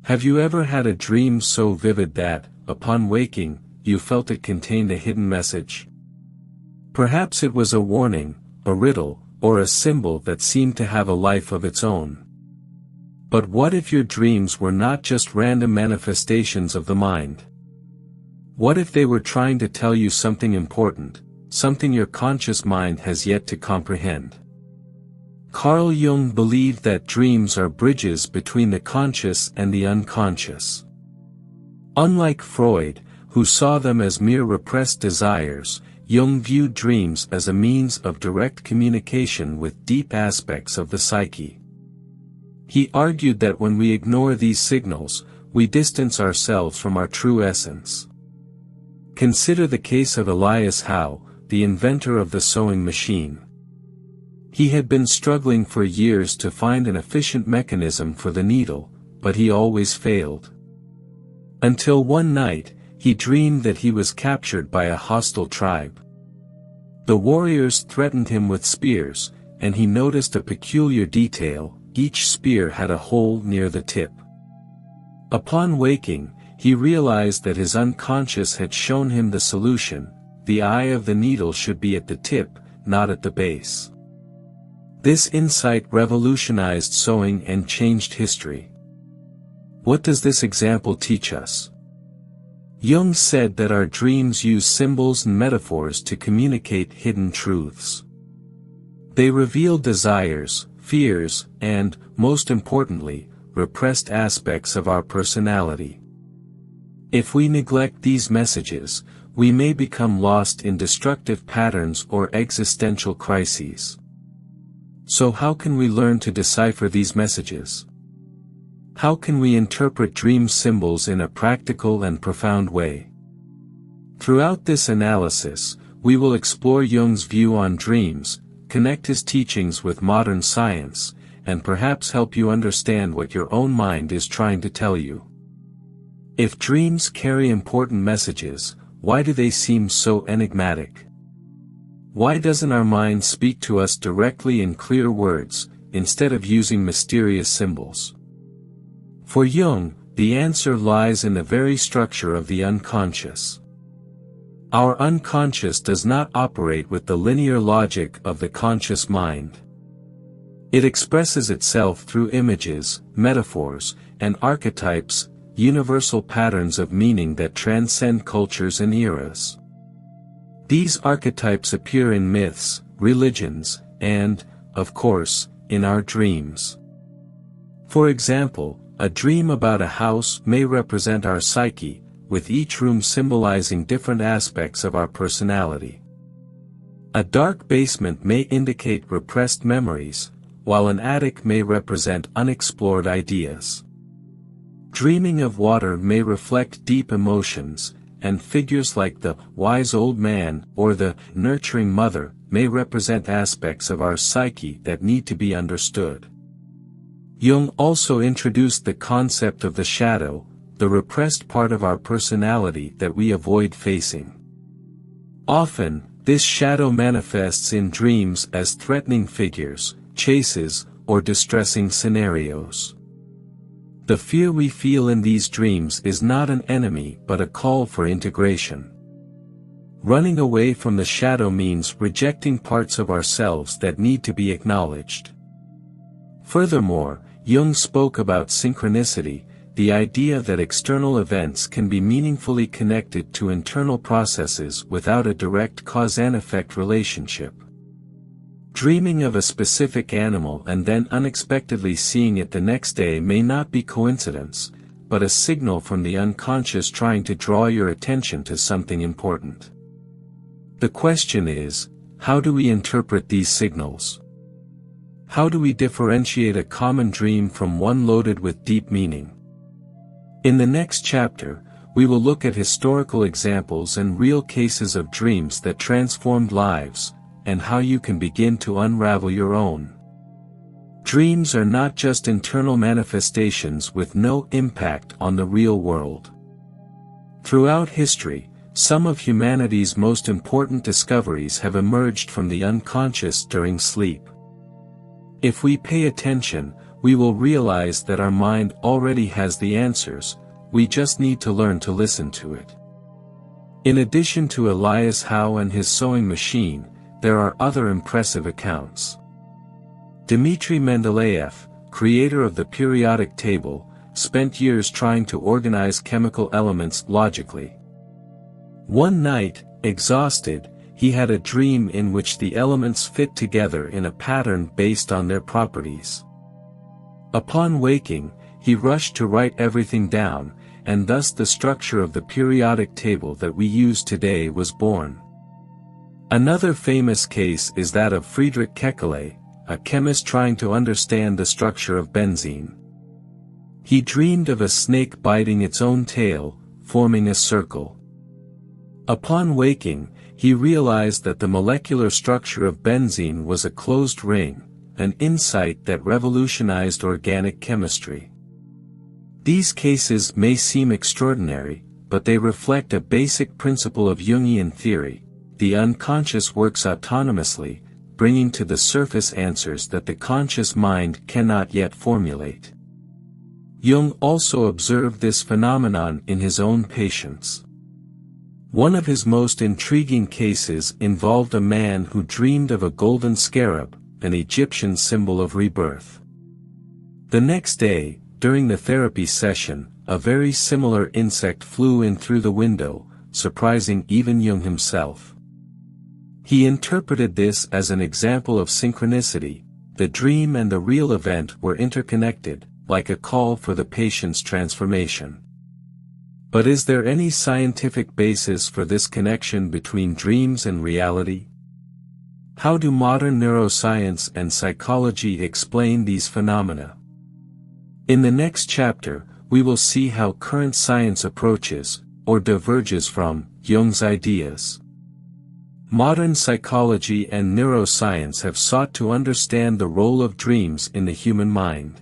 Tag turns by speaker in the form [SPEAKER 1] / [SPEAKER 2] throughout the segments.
[SPEAKER 1] Have you ever had a dream so vivid that, upon waking, you felt it contained a hidden message? Perhaps it was a warning, a riddle, or a symbol that seemed to have a life of its own. But what if your dreams were not just random manifestations of the mind? What if they were trying to tell you something important, something your conscious mind has yet to comprehend? Carl Jung believed that dreams are bridges between the conscious and the unconscious. Unlike Freud, who saw them as mere repressed desires, Jung viewed dreams as a means of direct communication with deep aspects of the psyche. He argued that when we ignore these signals, we distance ourselves from our true essence. Consider the case of Elias Howe, the inventor of the sewing machine. He had been struggling for years to find an efficient mechanism for the needle, but he always failed. Until one night, he dreamed that he was captured by a hostile tribe. The warriors threatened him with spears, and he noticed a peculiar detail: each spear had a hole near the tip. Upon waking, he realized that his unconscious had shown him the solution: the eye of the needle should be at the tip, not at the base. This insight revolutionized sewing and changed history. What does this example teach us? Jung said that our dreams use symbols and metaphors to communicate hidden truths. They reveal desires, fears, and, most importantly, repressed aspects of our personality. If we neglect these messages, we may become lost in destructive patterns or existential crises. So how can we learn to decipher these messages? How can we interpret dream symbols in a practical and profound way? Throughout this analysis, we will explore Jung's view on dreams, connect his teachings with modern science, and perhaps help you understand what your own mind is trying to tell you. If dreams carry important messages, why do they seem so enigmatic? Why doesn't our mind speak to us directly in clear words, instead of using mysterious symbols? For Jung, the answer lies in the very structure of the unconscious. Our unconscious does not operate with the linear logic of the conscious mind. It expresses itself through images, metaphors, and archetypes, universal patterns of meaning that transcend cultures and eras. These archetypes appear in myths, religions, and, of course, in our dreams. For example, a dream about a house may represent our psyche, with each room symbolizing different aspects of our personality. A dark basement may indicate repressed memories, while an attic may represent unexplored ideas. Dreaming of water may reflect deep emotions, and figures like the wise old man or the nurturing mother may represent aspects of our psyche that need to be understood. Jung also introduced the concept of the shadow, the repressed part of our personality that we avoid facing. Often, this shadow manifests in dreams as threatening figures, chases, or distressing scenarios. The fear we feel in these dreams is not an enemy but a call for integration. Running away from the shadow means rejecting parts of ourselves that need to be acknowledged. Furthermore, Jung spoke about synchronicity, the idea that external events can be meaningfully connected to internal processes without a direct cause-and-effect relationship. Dreaming of a specific animal and then unexpectedly seeing it the next day may not be coincidence, but a signal from the unconscious trying to draw your attention to something important. The question is, how do we interpret these signals? How do we differentiate a common dream from one loaded with deep meaning? In the next chapter, we will look at historical examples and real cases of dreams that transformed lives, and how you can begin to unravel your own. Dreams are not just internal manifestations with no impact on the real world. Throughout history, some of humanity's most important discoveries have emerged from the unconscious during sleep. If we pay attention, we will realize that our mind already has the answers, we just need to learn to listen to it. In addition to Elias Howe and his sewing machine, there are other impressive accounts. Dmitry Mendeleev, creator of the periodic table, spent years trying to organize chemical elements logically. One night, exhausted, he had a dream in which the elements fit together in a pattern based on their properties. Upon waking, he rushed to write everything down, and thus the structure of the periodic table that we use today was born. Another famous case is that of Friedrich Kekulé, a chemist trying to understand the structure of benzene. He dreamed of a snake biting its own tail, forming a circle. Upon waking, he realized that the molecular structure of benzene was a closed ring, an insight that revolutionized organic chemistry. These cases may seem extraordinary, but they reflect a basic principle of Jungian theory: the unconscious works autonomously, bringing to the surface answers that the conscious mind cannot yet formulate. Jung also observed this phenomenon in his own patients. One of his most intriguing cases involved a man who dreamed of a golden scarab, an Egyptian symbol of rebirth. The next day, during the therapy session, a very similar insect flew in through the window, surprising even Jung himself. He interpreted this as an example of synchronicity. The dream and the real event were interconnected, like a call for the patient's transformation. But is there any scientific basis for this connection between dreams and reality? How do modern neuroscience and psychology explain these phenomena? In the next chapter, we will see how current science approaches, or diverges from, Jung's ideas. Modern psychology and neuroscience have sought to understand the role of dreams in the human mind.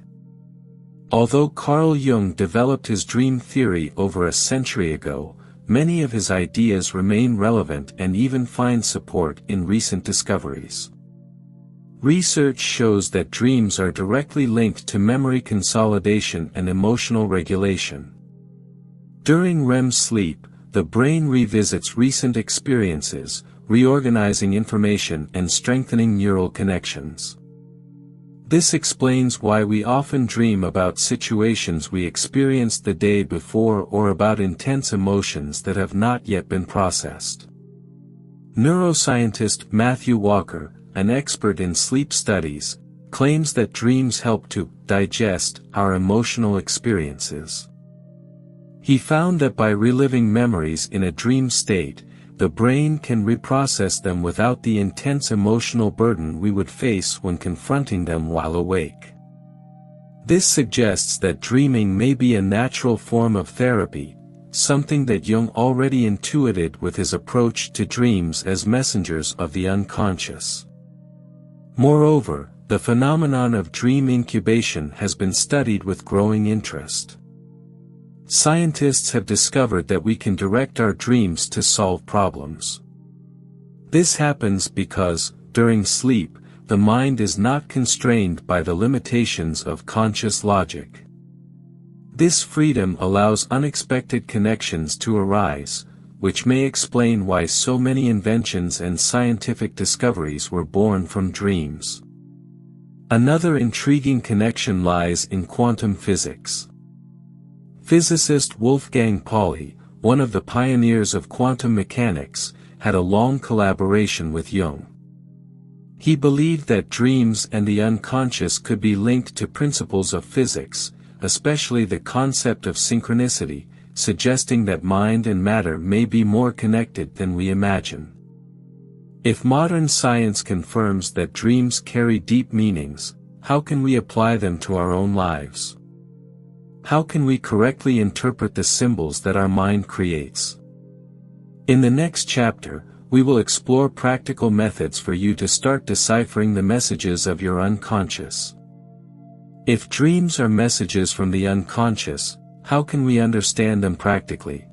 [SPEAKER 1] Although Carl Jung developed his dream theory over a century ago, many of his ideas remain relevant and even find support in recent discoveries. Research shows that dreams are directly linked to memory consolidation and emotional regulation. During REM sleep, the brain revisits recent experiences, reorganizing information and strengthening neural connections. This explains why we often dream about situations we experienced the day before or about intense emotions that have not yet been processed. Neuroscientist Matthew Walker, an expert in sleep studies, claims that dreams help to digest our emotional experiences. He found that by reliving memories in a dream state, the brain can reprocess them without the intense emotional burden we would face when confronting them while awake. This suggests that dreaming may be a natural form of therapy, something that Jung already intuited with his approach to dreams as messengers of the unconscious. Moreover, the phenomenon of dream incubation has been studied with growing interest. Scientists have discovered that we can direct our dreams to solve problems. This happens because, during sleep, the mind is not constrained by the limitations of conscious logic. This freedom allows unexpected connections to arise, which may explain why so many inventions and scientific discoveries were born from dreams. Another intriguing connection lies in quantum physics. Physicist Wolfgang Pauli, one of the pioneers of quantum mechanics, had a long collaboration with Jung. He believed that dreams and the unconscious could be linked to principles of physics, especially the concept of synchronicity, suggesting that mind and matter may be more connected than we imagine. If modern science confirms that dreams carry deep meanings, how can we apply them to our own lives? How can we correctly interpret the symbols that our mind creates? In the next chapter, we will explore practical methods for you to start deciphering the messages of your unconscious. If dreams are messages from the unconscious, how can we understand them practically?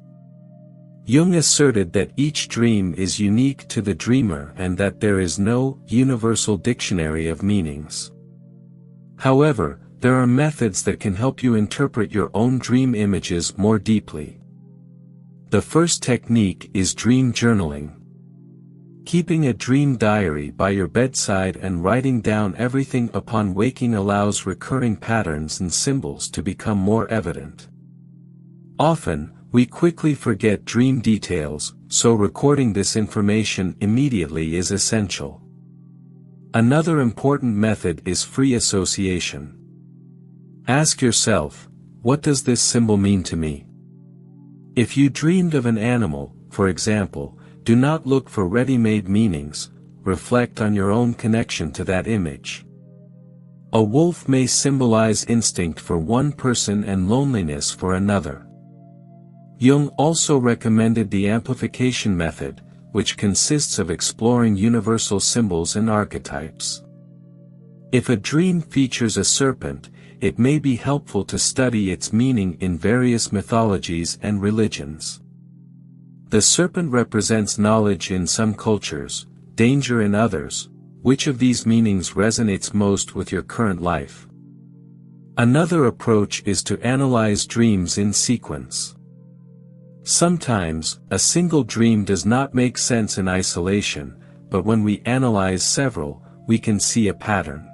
[SPEAKER 1] Jung asserted that each dream is unique to the dreamer and that there is no universal dictionary of meanings. However, there are methods that can help you interpret your own dream images more deeply. The first technique is dream journaling. Keeping a dream diary by your bedside and writing down everything upon waking allows recurring patterns and symbols to become more evident. Often, we quickly forget dream details, so recording this information immediately is essential. Another important method is free association. Ask yourself, what does this symbol mean to me? If you dreamed of an animal, for example, do not look for ready-made meanings, reflect on your own connection to that image. A wolf may symbolize instinct for one person and loneliness for another. Jung also recommended the amplification method, which consists of exploring universal symbols and archetypes. If a dream features a serpent, it may be helpful to study its meaning in various mythologies and religions. The serpent represents knowledge in some cultures, danger in others. Which of these meanings resonates most with your current life? Another approach is to analyze dreams in sequence. Sometimes, a single dream does not make sense in isolation, but when we analyze several, we can see a pattern.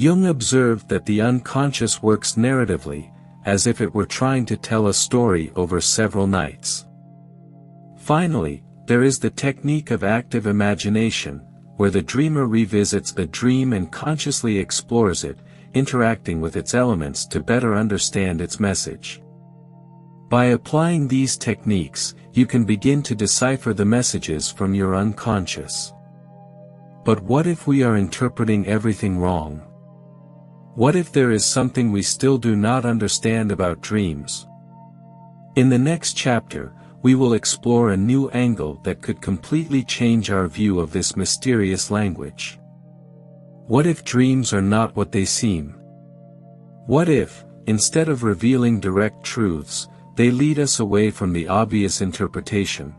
[SPEAKER 1] Jung observed that the unconscious works narratively, as if it were trying to tell a story over several nights. Finally, there is the technique of active imagination, where the dreamer revisits the dream and consciously explores it, interacting with its elements to better understand its message. By applying these techniques, you can begin to decipher the messages from your unconscious. But what if we are interpreting everything wrong? What if there is something we still do not understand about dreams? In the next chapter, we will explore a new angle that could completely change our view of this mysterious language. What if dreams are not what they seem? What if, instead of revealing direct truths, they lead us away from the obvious interpretation?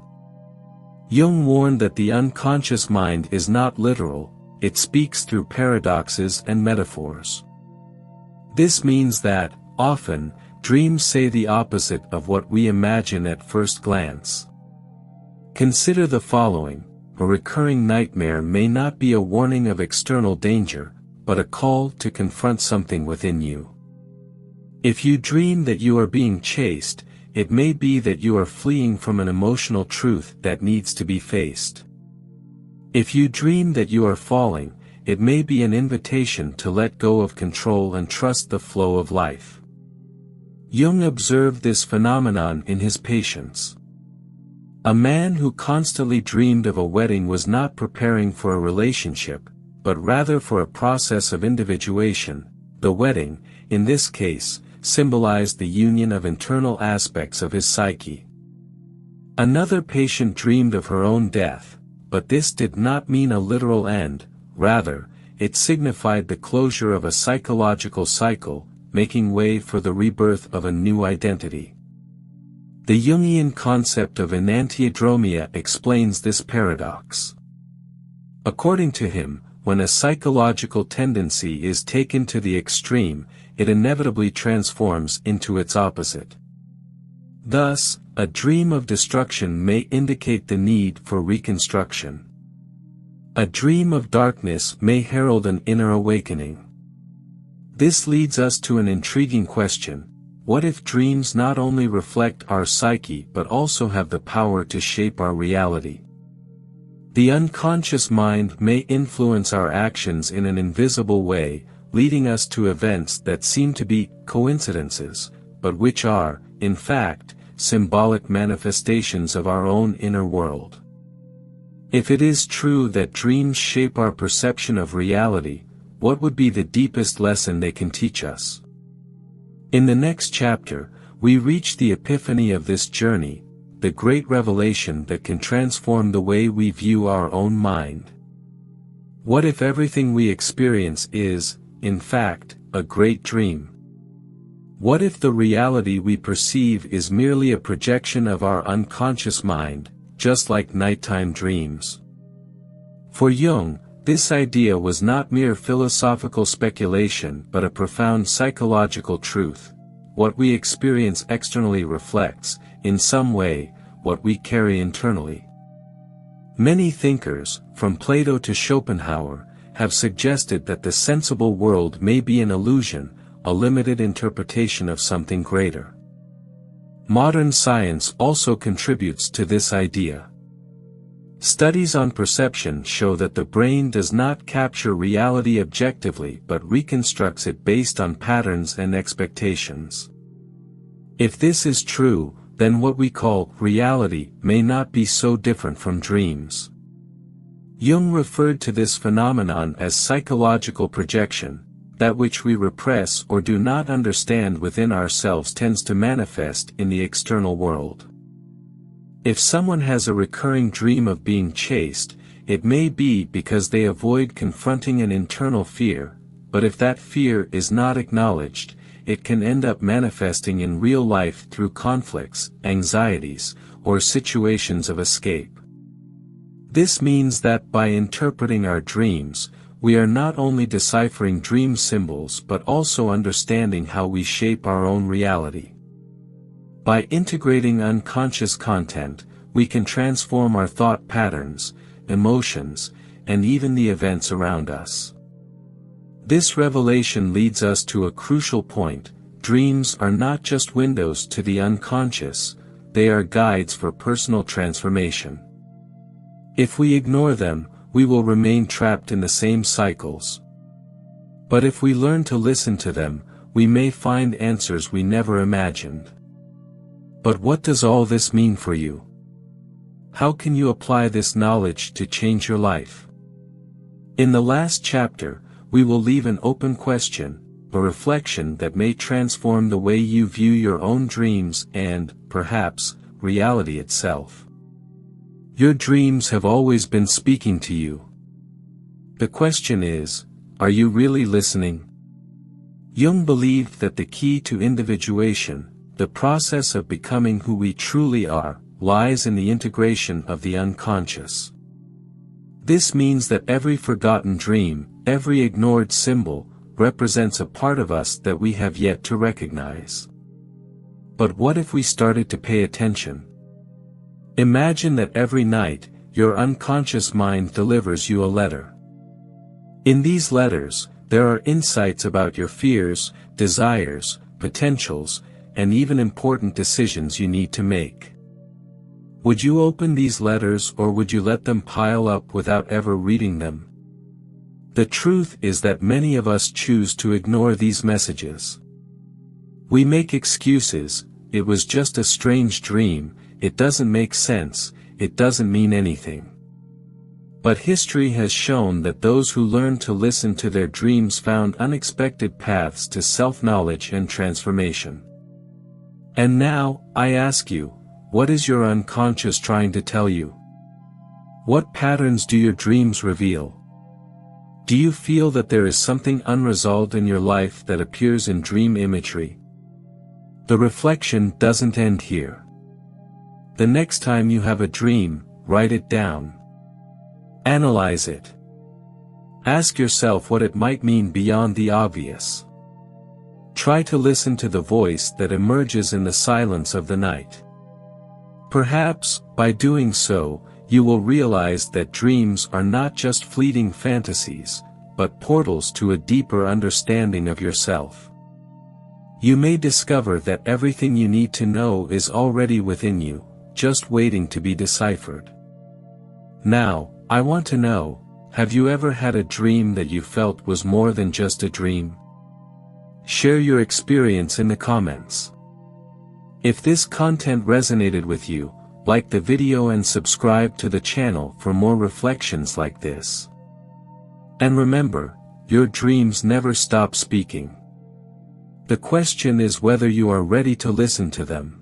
[SPEAKER 1] Jung warned that the unconscious mind is not literal, it speaks through paradoxes and metaphors. This means that, often, dreams say the opposite of what we imagine at first glance. Consider the following: a recurring nightmare may not be a warning of external danger, but a call to confront something within you. If you dream that you are being chased, it may be that you are fleeing from an emotional truth that needs to be faced. If you dream that you are falling, it may be an invitation to let go of control and trust the flow of life. Jung observed this phenomenon in his patients. A man who constantly dreamed of a wedding was not preparing for a relationship, but rather for a process of individuation. The wedding, in this case, symbolized the union of internal aspects of his psyche. Another patient dreamed of her own death, but this did not mean a literal end, rather, it signified the closure of a psychological cycle, making way for the rebirth of a new identity. The Jungian concept of enantiodromia explains this paradox. According to him, when a psychological tendency is taken to the extreme, it inevitably transforms into its opposite. Thus, a dream of destruction may indicate the need for reconstruction. A dream of darkness may herald an inner awakening. This leads us to an intriguing question: what if dreams not only reflect our psyche but also have the power to shape our reality? The unconscious mind may influence our actions in an invisible way, leading us to events that seem to be coincidences, but which are, in fact, symbolic manifestations of our own inner world. If it is true that dreams shape our perception of reality, what would be the deepest lesson they can teach us? In the next chapter, we reach the epiphany of this journey, the great revelation that can transform the way we view our own mind. What if everything we experience is, in fact, a great dream? What if the reality we perceive is merely a projection of our unconscious mind, just like nighttime dreams? For Jung, This idea was not mere philosophical speculation but a profound psychological truth. What we experience externally reflects, in some way, what we carry internally. Many thinkers, from Plato to Schopenhauer, have suggested that the sensible world may be an illusion, a limited interpretation of something greater. Modern science also contributes to this idea. Studies on perception show that the brain does not capture reality objectively but reconstructs it based on patterns and expectations. If this is true, then what we call reality may not be so different from dreams. Jung referred to this phenomenon as psychological projection. That which we repress or do not understand within ourselves tends to manifest in the external world. If someone has a recurring dream of being chased, it may be because they avoid confronting an internal fear, but if that fear is not acknowledged, it can end up manifesting in real life through conflicts, anxieties, or situations of escape. This means that by interpreting our dreams, we are not only deciphering dream symbols but also understanding how we shape our own reality. By integrating unconscious content, we can transform our thought patterns, emotions, and even the events around us. This revelation leads us to a crucial point: dreams are not just windows to the unconscious, they are guides for personal transformation. If we ignore them, we will remain trapped in the same cycles. But if we learn to listen to them, we may find answers we never imagined. But what does all this mean for you? How can you apply this knowledge to change your life? In the last chapter, we will leave an open question, a reflection that may transform the way you view your own dreams and, perhaps, reality itself. Your dreams have always been speaking to you. The question is, are you really listening? Jung believed that the key to individuation, the process of becoming who we truly are, lies in the integration of the unconscious. This means that every forgotten dream, every ignored symbol, represents a part of us that we have yet to recognize. But what if we started to pay attention? Imagine that every night, your unconscious mind delivers you a letter. In these letters, there are insights about your fears, desires, potentials, and even important decisions you need to make. Would you open these letters or would you let them pile up without ever reading them? The truth is that many of us choose to ignore these messages. We make excuses: it was just a strange dream, it doesn't make sense, it doesn't mean anything. But history has shown that those who learned to listen to their dreams found unexpected paths to self-knowledge and transformation. And now, I ask you, what is your unconscious trying to tell you? What patterns do your dreams reveal? Do you feel that there is something unresolved in your life that appears in dream imagery? The reflection doesn't end here. The next time you have a dream, write it down. Analyze it. Ask yourself what it might mean beyond the obvious. Try to listen to the voice that emerges in the silence of the night. Perhaps, by doing so, you will realize that dreams are not just fleeting fantasies, but portals to a deeper understanding of yourself. You may discover that everything you need to know is already within you, just waiting to be deciphered. Now, I want to know, have you ever had a dream that you felt was more than just a dream? Share your experience in the comments. If this content resonated with you, like the video and subscribe to the channel for more reflections like this. And remember, your dreams never stop speaking. The question is whether you are ready to listen to them.